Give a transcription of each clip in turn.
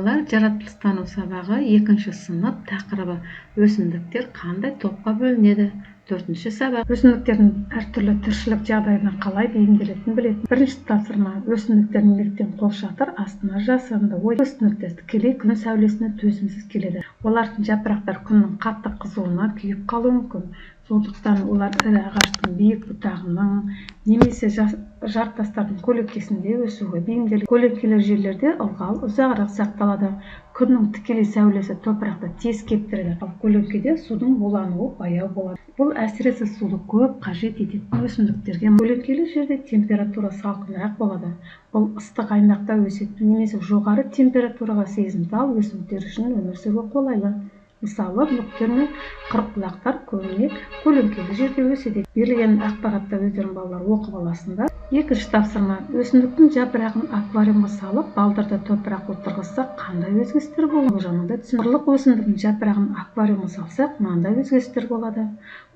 Балалар, жаратылыстану сабағы 2-ші сынып тақырыбы өсімдіктер қандай топқа бөлінеді? 4-ші сабақ өсімдіктердің әртүрлі тіршілік жағдайына қалай бейімделетінін білетін. Бірінші тапсырма өсімдіктер неліктен қолшатыр астына жасанды. Өсімдіктер тікелей күн сәулесіне төзімсіз келеді. Олардың жапырақтар күннің қатты қызуына күйіп қалуы мүмкін. Сондықтан олар ірі ағаштың биік бұтағының немесе жартастардың көлеңкесінде өсуге бейімделеді. Көлеңкелі жерлерде ылғал ұзағырақ сақталады. Күннің тікелей сәулесі топырақты тез кептіреді, ал көлеңкеде судың булануы баяу болады. Бұл әсіресе суды көп қажет ететін өсімдіктерге. Көлеңкелі жерде температура салқынырақ болады. Бұл ыстық аймақта өсетін немесе жоғары температураға сезімтал өсімдіктер үшін өмір сүруге қолайлы. Мысалы, мүктер мен қырыққұлақтар көбіне көлеңкелі жерде өседі. Берілген ақпаратта өздерің балалар оқып аласыңдар. Екінші тапсырма өсімдіктің жапырағын аквариумға салып, балдырды топырақ отырғызсақ, қандай өзгерістер болады? Болжамында түсін. Құрлық өсімдіктің жапырағын аквариумға салсақ, мынандай өзгерістер болады.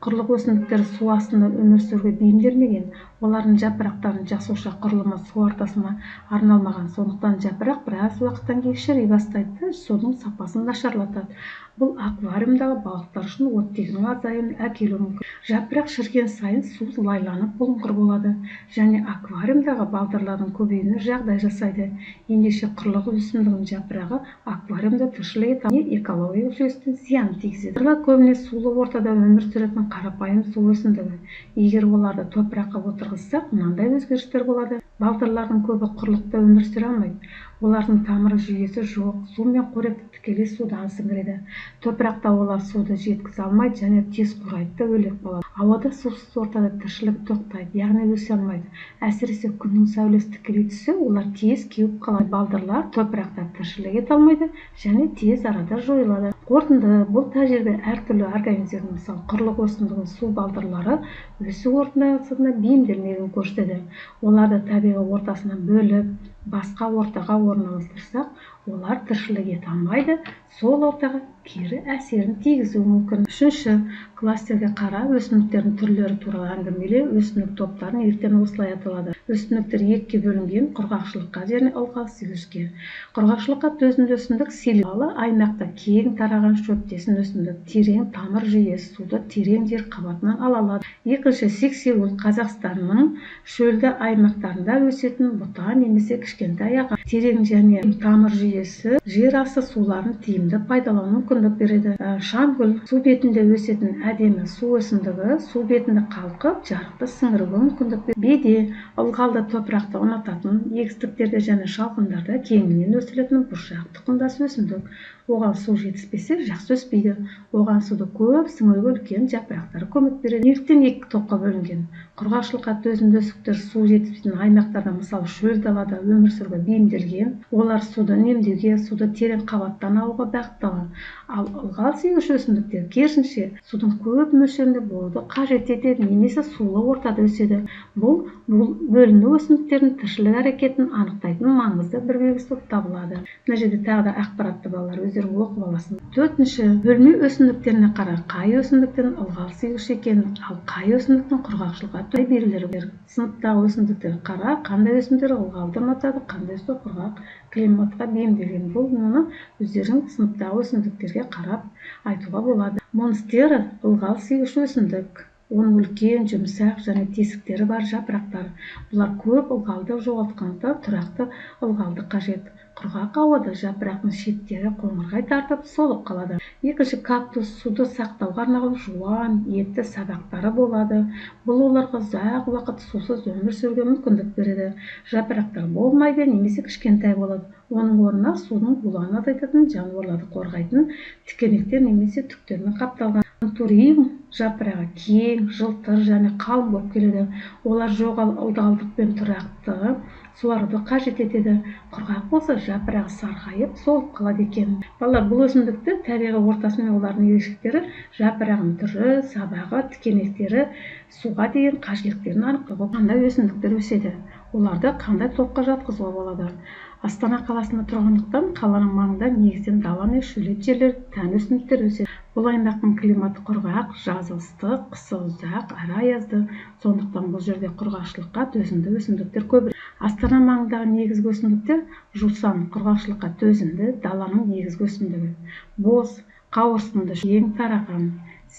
Құрлық өсімдіктер су астында өмір сүруге бейімделмеген. Олардың жапырақтарының жасуша құрылымы су ортасына арналмаған, сондықтан жапырақ біраз уақыттан кейін шіри бастайды, судың сапасын нашарлатады. Бұл аквариумдағы балықтар үшін оттегінің азаюын әкелуі мүмкін. Жапырақ шіріген сайын су лайланып бұлыңғыр болады және аквариумдағы балдырлардың көбеюіне жағдай жасайды. Ендеше құрлық өсімдігінің жапырағы аквариумда тіршілік етеді, экологиялық жүйесіне зиян тигізеді. Балдырлар көбіне сулы ортада өмір сүретін қарапайым су өсімдігі. Егер оларды топыраққа отырғызсақ, мынандай өзгерістер болады. Балдырлардың көбі құрлықта өмір сүре алмайды. Олардың тамыр жүйесі жоқ, су мен қоректі тікелей судан сіңіреді. Топырақта олар суды жеткізе алмайды және тез қурайды да өлек болады. Ауада сусыз ортада тіршілік тоқтайды, яғни өсе алмайды. Әсіресе күннің сәулесі тікелей түссе, олар тез кеуіп қалады. Балдырлар топырақта тіршілік ете алмайды және тез арада жойылады. Қорытынды, бұл тәжірибе әртүрлі организмдердің, мысалы, құрлық өсімдігінің су балдырлары өсу ортасына бейімделмегенін көрсетеді. Оларды табиғи ортасынан бөліп, басқа ортаға орналастырсақ, олар тіршілік ете алмайды, сол ортаға кері әсерін тигізуі мүмкін. Үшінші кластерге қара өсімдіктердің түрлері туралы әңгімеле. Өсімдік топтарын ертең осылай аталады. Өсімдіктер екіге бөлінген: құрғақшылыққа және ылғал сүйгішке. Құрғақшылыққа төзімді өсімдік силикалы аймақта кең тараған шөптесін өсімдік. Терең тамыр жүйесі суды терең жер қабатынан ала алады. Екінші сексеуіл Қазақстанның шөлді аймақтарында өсетін бұта немесе кішкентай ағаш. Терең және тамыр жүйесі жер асты суларын тиімді пайдалану мүмкіндік береді. Шамгүл су бетінде өсетін әдемі су өсімдігі, су бетінде қалқып, жарықты сіңіруге мүмкіндік береді. Беде ылғалды топырақты ұнататын, егістіктерде және шалғындарда кеңінен өсірілетін бұршақ тұқымдас өсімдік. Оған су жетіспесе, жақсы өспейді. Оған суды көп сіңіруге үлкен жапырақтары көмек береді. Неліктен екі топқа бөлінген? Құрғақшылыққа төзімді өсімдіктер су жетіспейтін аймақтарда, мысалы шөл далада өмір сүруге бейімделген. Олар суды үнемдеуге, суды терең қабаттан алуға бағытталған. Ал ылғал сүйгіш өсімдіктер керісінше судың көп мөлшерінде болуды қажет етеді, немесе сулы ортада өседі. Бұл бөліну өсімдіктердің тіршілік әрекетін анықтайтын маңызды бір белгісі болып табылады. Мына жерде тағы да ақпаратты балалар өздерің оқып аласың. Төртінші бөлме өсімдіктеріне қара. Қай өсімдіктің ылғал сүйгіш екенін, ал қай өсімдіктің құрғақшылыққа белгілері бар. Сыныптағы өсімдіктер қара. Қандай өсімдіктер ылғалды ұнатады, қандай құрғақ климатқа бейімделген. Бұл мұны өздерің сыныптағы өсімдіктерге қарап айтуға болады. Монстера ылғал сүйгіш өсімдік. Оның үлкен, жұмсақ және тесіктері бар жапырақтары. Бұлар көп ылғалды жоғалтқанда тұрақты ылғалды қажет. Құрғақ ауада жапырақтың шеттері қоңырғай тартып солып қалады. Екінші кактус суды сақтауға арналған жуан, етті сабақтары болады. Бұл оларға ұзақ уақыт сусыз өмір сүруге мүмкіндік береді. Жапырақтар болмайды немесе кішкентай болады. Оның орнына судың булануын азайтатын, жануарларды қорғайтын тікенектер немесе түктермен қапталған. Антуриум жапырағы кең, жылтыр және қалың болып келеді. Олар жоғал ылғалдықпен тұрақты суаруды қажет етеді. Құрғақ болса, жапырағы сарғайып, солып қалады екен. Балалар, бұл өсімдіктер табиғи ортасы мен олардың ерекшеліктері, жапырағының түрі, сабағы, тікенектері, суға деген қажеттіліктерін анықтауға. Қандай өсімдіктер өседі? Оларды қандай топқа жатқызуға болады? Астана қаласында тұрғандықтан қаланың маңында негізінен дала мен шөлейт жерлер тән өсімдіктер өседі. Бұл аймақтың климаты құрғақ, жазы ыстық, қысы ұзақ, әрі аязды. Сондықтан бұл жерде құрғақшылыққа төзімді өсімдіктер көп. Астана маңындағы негізгі өсімдіктер жусан, құрғақшылыққа төзімді даланың негізгі өсімдігі. Боз, қауырсынды ең тараған.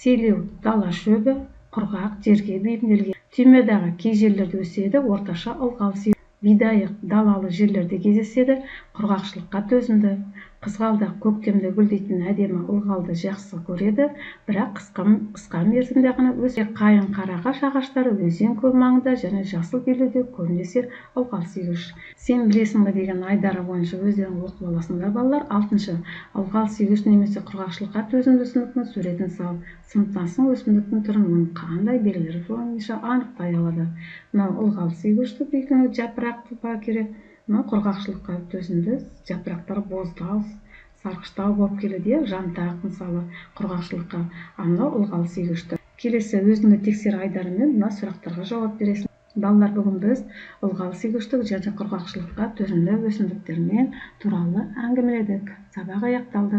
Селеу, дала шөбі, құрғақ жерге бейімделген. Түймедағы кей жерлерде өседі, орташа ылғал. Бидайық далалы жерлерде кездеседі, құрғақшылыққа төзімді. Қызғалдақ көктемде гүлдейтін әдемі ылғалды жақсы көреді, бірақ қысқа мерзімде ғана өседі. Қайың қарағаш ағаштары өзен көл маңында және жасыл белдеуде көбінесе ылғал сүйгіш. Сен білесің бе деген айдары бойынша өздерің оқып аласыңдар балалар. 6-шы ылғал сүйгіш немесе құрғақшылыққа төзімді өсімдіктің суретін сал. Сыныптасың өсімдіктің түрін оның қандай белгілері бойынша анықтай алады. Мынау ылғал сүйгіштік екені жапырақты ба керек. Құрғақшылыққа төзімді жапырақтары боздау, сарғыштау болып келеді, жантақ мысалы құрғақшылыққа. Мынау ылғал сүйгіштік. Келесі өзіңді тексер айдарымен мына сұрақтарға жауап бересің. Балалар, бүгін біз ылғал сүйгіштік және құрғақшылыққа төзімді өсімдіктермен туралы әңгімеледік. Сабақ аяқталды.